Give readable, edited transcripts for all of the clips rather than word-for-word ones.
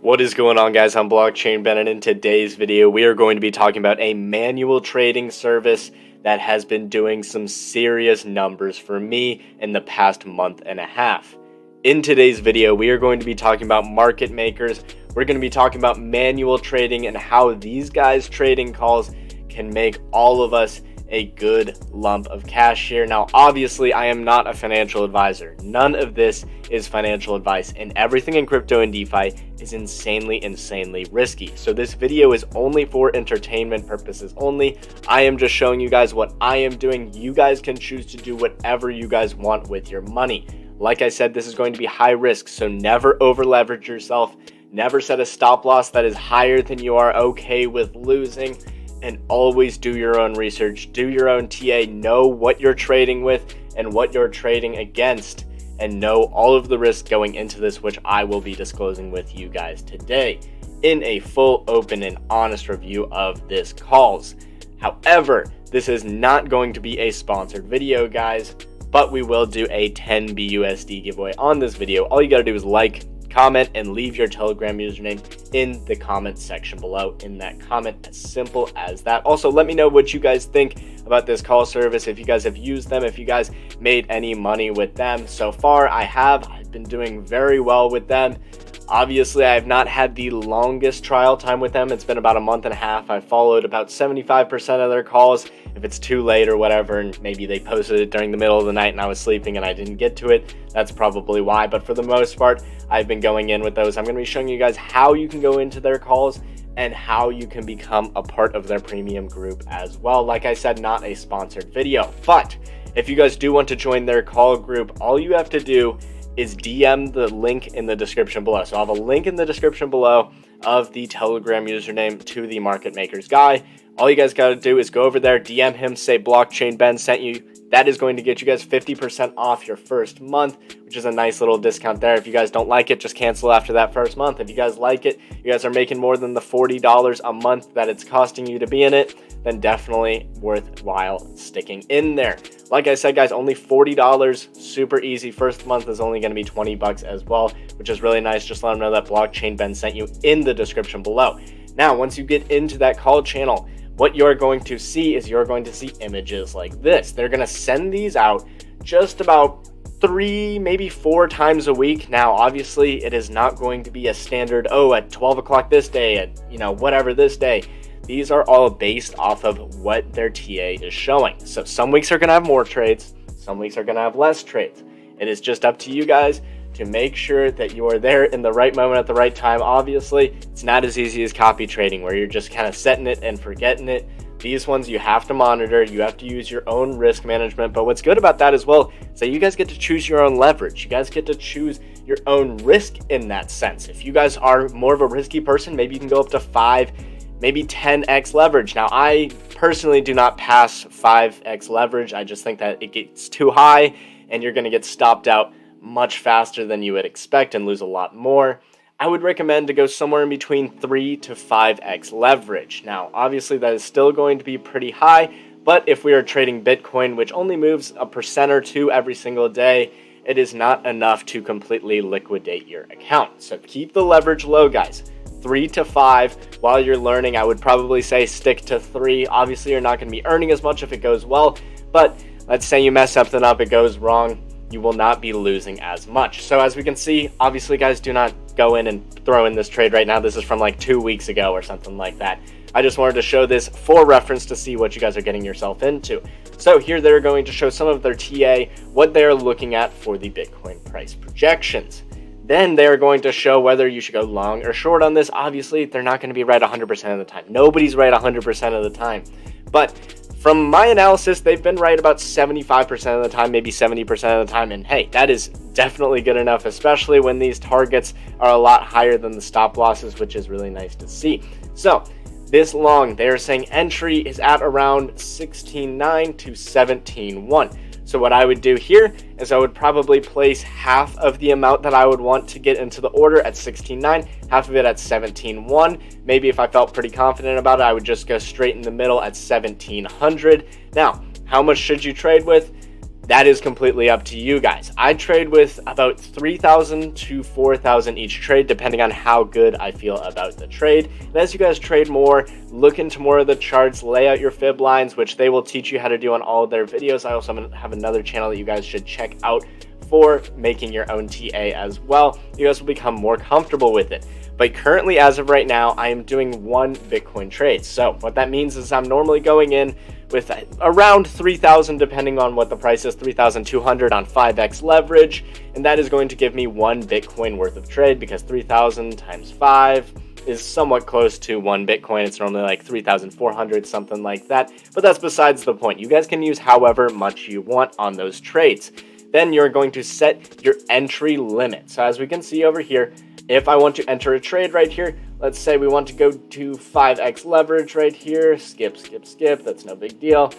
What is going on, guys? I'm Blockchain Ben, and in today's video we are going to be talking about a manual trading service that has been doing some serious numbers for me in the past month and a half. In today's video we are going to be talking about market makers. We're going to be talking about manual trading and how these guys' trading calls can make all of us a good lump of cash here. Now, obviously, I am not a financial advisor. None of this is financial advice, and everything in crypto and DeFi is insanely risky. So this video is only for entertainment purposes only. I am just showing you guys what I am doing. You guys can choose to do whatever you guys want with your money. Like I said, this is going to be high risk, so never over leverage yourself. Never set a stop loss that is higher than you are okay with losing. And always do your own research, do your own TA, know what you're trading with and what you're trading against, and know all of the risks going into this, which I will be disclosing with you guys today in a full, open, and honest review of this calls. However, this is not going to be a sponsored video, guys, but we will do a 10 BUSD giveaway on this video. All you gotta do is like, comment, and leave your Telegram username in the comment section below in that comment. As simple as that. Also, let me know what you guys think about this call service, if you guys have used them, if you guys made any money with them. So far I've been doing very well with them. Obviously, I have not had the longest trial time with them. It's been about a month and a half. I followed about 75% of their calls. If it's too late or whatever, and maybe they posted it during the middle of the night and I was sleeping and I didn't get to it, that's probably why. But for the most part, I've been going in with those. I'm going to be showing you guys how you can go into their calls and how you can become a part of their premium group as well. Like I said, not a sponsored video. But if you guys do want to join their call group, all you have to do is DM the link in the description below. So I'll have a link in the description below of the Telegram username to the market makers guy. All you guys got to do is go over there, DM him, say Blockchain Ben sent you. That is going to get you guys 50% off your first month, which is a nice little discount there. If you guys don't like it, just cancel after that first month. If you guys like it, you guys are making more than the $40 a month that it's costing you to be in it, then definitely worthwhile sticking in there. Like I said, guys, only $40, super easy. First month is only going to be 20 bucks as well, which is really nice. Just let them know that Blockchain Ben sent you in the description below. Now, once you get into that call channel, what you're going to see is you're going to see images like this. They're going to send these out just about 3, maybe 4 times a week. Now, obviously, it is not going to be a standard, at 12 o'clock this day, at, whatever this day. These are all based off of what their TA is showing. So some weeks are going to have more trades. Some weeks are going to have less trades. It is just up to you guys to make sure that you are there in the right moment at the right time. Obviously, it's not as easy as copy trading where you're just kind of setting it and forgetting it. These ones you have to monitor. You have to use your own risk management. But what's good about that as well is that you guys get to choose your own leverage. You guys get to choose your own risk in that sense. If you guys are more of a risky person, maybe you can go up to 5, maybe 10x leverage. Now, I personally do not pass 5x leverage. I just think that it gets too high and you're going to get stopped out much faster than you would expect and lose a lot more. I would recommend to go somewhere in between 3 to 5x leverage. Now, obviously that is still going to be pretty high, but if we are trading Bitcoin, which only moves 1% or 2% every single day, it is not enough to completely liquidate your account. So keep the leverage low, guys. 3 to 5 while you're learning. I would probably say stick to 3. Obviously, you're not going to be earning as much if it goes well, but let's say you mess something up, it goes wrong, you will not be losing as much. So as we can see, obviously, guys, do not go in and throw in this trade right now. This is from like 2 weeks ago or something like that. I just wanted to show this for reference to see what you guys are getting yourself into. So here they're going to show some of their TA, what they're looking at for the Bitcoin price projections. Then they're going to show whether you should go long or short on this. Obviously, they're not going to be right 100% of the time. Nobody's right 100% of the time. But from my analysis, they've been right about 75% of the time, maybe 70% of the time. And hey, that is definitely good enough, especially when these targets are a lot higher than the stop losses, which is really nice to see. So this long, they're saying entry is at around 16.9 to 17.1. So what I would do here is I would probably place half of the amount that I would want to get into the order at 16.9, half of it at 17.1. Maybe if I felt pretty confident about it, I would just go straight in the middle at 1700. Now, how much should you trade with? that is completely up to you guys. I trade with about 3,000 to 4,000 each trade, depending on how good I feel about the trade. And as you guys trade more, look into more of the charts, lay out your fib lines, which they will teach you how to do on all of their videos. I also have another channel that you guys should check out for making your own TA as well. You guys will become more comfortable with it. But currently, as of right now, I am doing one Bitcoin trade. So what that means is I'm normally going in with around 3,000, depending on what the price is, 3,200 on 5x leverage. And that is going to give me one Bitcoin worth of trade, because 3,000 times 5 is somewhat close to one Bitcoin. It's normally like 3,400, something like that. But that's besides the point. You guys can use however much you want on those trades. Then you're going to set your entry limit. So as we can see over here, if I want to enter a trade right here, let's say we want to go to 5x leverage right here, skip, that's no big deal.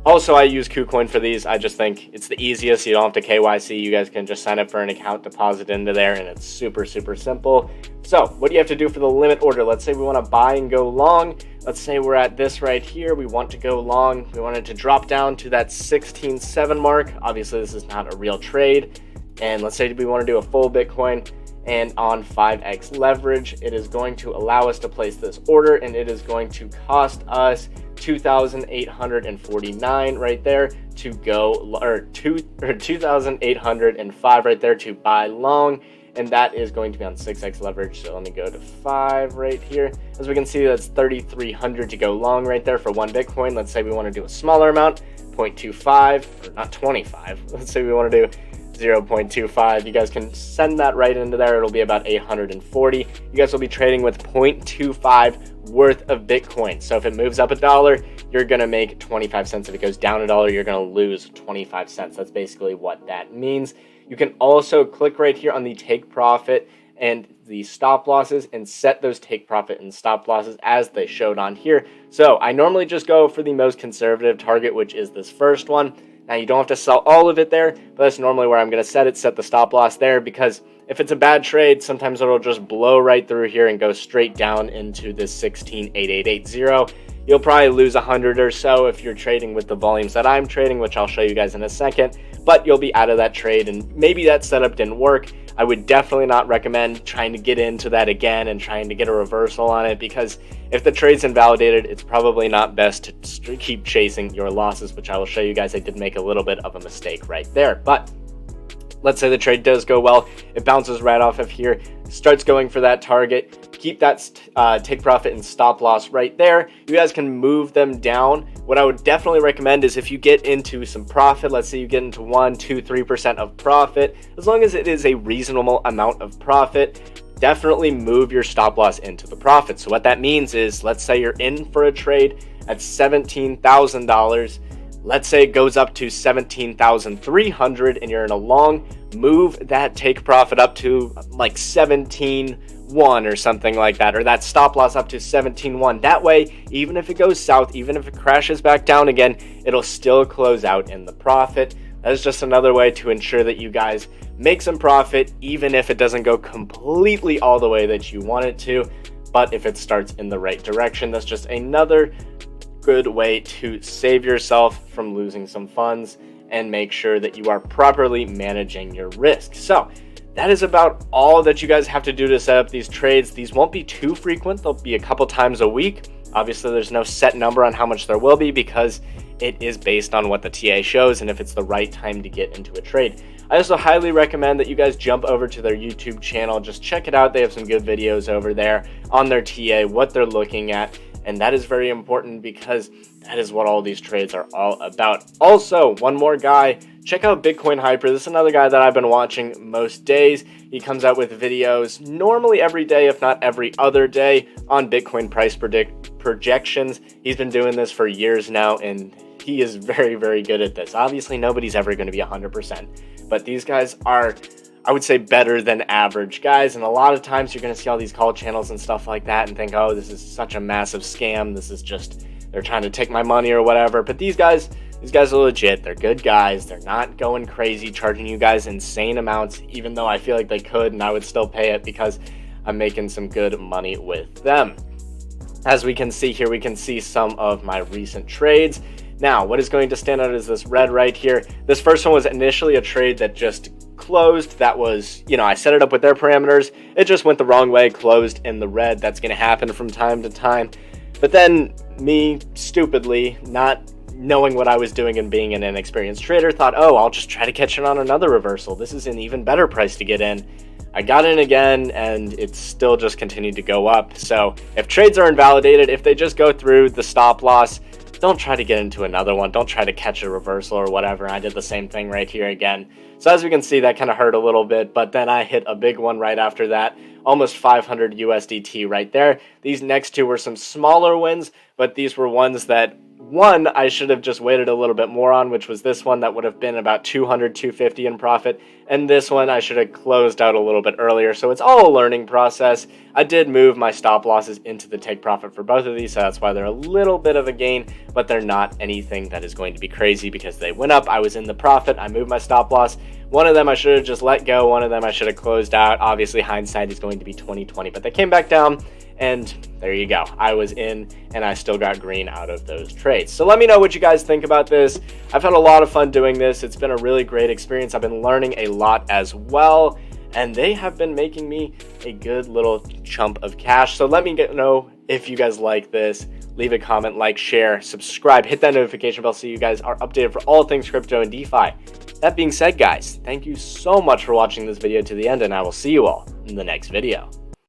Also, I use KuCoin for these. I just think it's the easiest. You don't have to KYC. You guys can just sign up for an account, deposit into there, and it's super simple. So what do you have to do for the limit order? Let's say we want to buy and go long. Let's say we're at this right here. We want to go long. We want it to drop down to that 16.7 mark. Obviously, this is not a real trade. And let's say we want to do a full Bitcoin. And on 5x leverage, it is going to allow us to place this order, and it is going to cost us 2,849 right there to go, or 2,805 right there to buy long, and that is going to be on 6x leverage. So let me go to 5 right here. As we can see, that's 3,300 to go long right there for one Bitcoin. Let's say we want to do a smaller amount, 0.25, or not 25. Let's say we want to do 0.25. You guys can send that right into there. It'll be about 840. You guys will be trading with 0.25 worth of Bitcoin. So if it moves up $1, you're gonna make 25 cents. If it goes down $1, you're gonna lose 25 cents. That's basically what that means. You can also click right here on the take profit and the stop losses and set those take profit and stop losses as they showed on here. So I normally just go for the most conservative target, which is this first one. Now, you don't have to sell all of it there, but that's normally where I'm going to set the stop loss there, because if it's a bad trade, sometimes it'll just blow right through here and go straight down into this 16.8880. You'll probably lose 100 or so if you're trading with the volumes that I'm trading, which I'll show you guys in a second, but you'll be out of that trade, and maybe that setup didn't work. I would definitely not recommend trying to get into that again and trying to get a reversal on it, because if the trade's invalidated, it's probably not best to keep chasing your losses, which I will show you guys. I did make a little bit of a mistake right there, but let's say the trade does go well, it bounces right off of here, starts going for that target. Keep that take profit and stop loss right there. You guys can move them down. What I would definitely recommend is if you get into some profit, let's say you get into 1, 2, 3% of profit, as long as it is a reasonable amount of profit, definitely move your stop loss into the profit. So what that means is, let's say you're in for a trade at $17,000. Let's say it goes up to 17,300 and you're in a long, move that take profit up to like 17.1 or something like that, or that stop loss up to 17.1. That way, even if it goes south, even if it crashes back down again, it'll still close out in the profit. That is just another way to ensure that you guys make some profit, even if it doesn't go completely all the way that you want it to. But if it starts in the right direction, that's just another good way to save yourself from losing some funds and make sure that you are properly managing your risk. So that is about all that you guys have to do to set up these trades. These won't be too frequent. They'll be a couple times a week. Obviously, there's no set number on how much there will be, because it is based on what the TA shows and if it's the right time to get into a trade. I also highly recommend that you guys jump over to their YouTube channel. Just check it out. They have some good videos over there on their TA, what they're looking at. And that is very important, because that is what all these trades are all about. Also, one more guy, check out Bitcoin Hyper. This is another guy that I've been watching most days. He comes out with videos normally every day, if not every other day, on Bitcoin price projections. He's been doing this for years now, and he is very, very good at this. Obviously, nobody's ever going to be 100%, but these guys are, I would say, better than average guys. And a lot of times you're going to see all these call channels and stuff like that and think, oh, this is such a massive scam. This is just, they're trying to take my money or whatever. But these guys are legit. They're good guys. They're not going crazy, charging you guys insane amounts, even though I feel like they could, and I would still pay it because I'm making some good money with them. As we can see here, we can see some of my recent trades. Now, what is going to stand out is this red right here. This first one was initially a trade that just closed. That was, I set it up with their parameters. It just went the wrong way, closed in the red. That's going to happen from time to time. But then me, stupidly, not knowing what I was doing and being an inexperienced trader, thought, oh, I'll just try to catch it on another reversal. This is an even better price to get in. I got in again, and it's still just continued to go up. So if trades are invalidated, if they just go through the stop loss, don't try to get into another one. Don't try to catch a reversal or whatever. I did the same thing right here again. So as we can see, that kind of hurt a little bit, but then I hit a big one right after that, almost 500 USDT right there. These next two were some smaller wins, but these were ones that, one, I should have just waited a little bit more on, which was this one that would have been about 200, 250 in profit. And this one I should have closed out a little bit earlier. So it's all a learning process. I did move my stop losses into the take profit for both of these, so that's why they're a little bit of a gain, but they're not anything that is going to be crazy because they went up. I was in the profit. I moved my stop loss. One of them I should have just let go. One of them I should have closed out. Obviously, hindsight is going to be 20/20, but they came back down. And there you go. I was in, and I still got green out of those trades. So let me know what you guys think about this. I've had a lot of fun doing this. It's been a really great experience. I've been learning a lot as well, and they have been making me a good little chunk of cash. So let me know if you guys like this. Leave a comment, like, share, subscribe, hit that notification bell so you guys are updated for all things crypto and DeFi. That being said, guys, thank you so much for watching this video to the end, and I will see you all in the next video.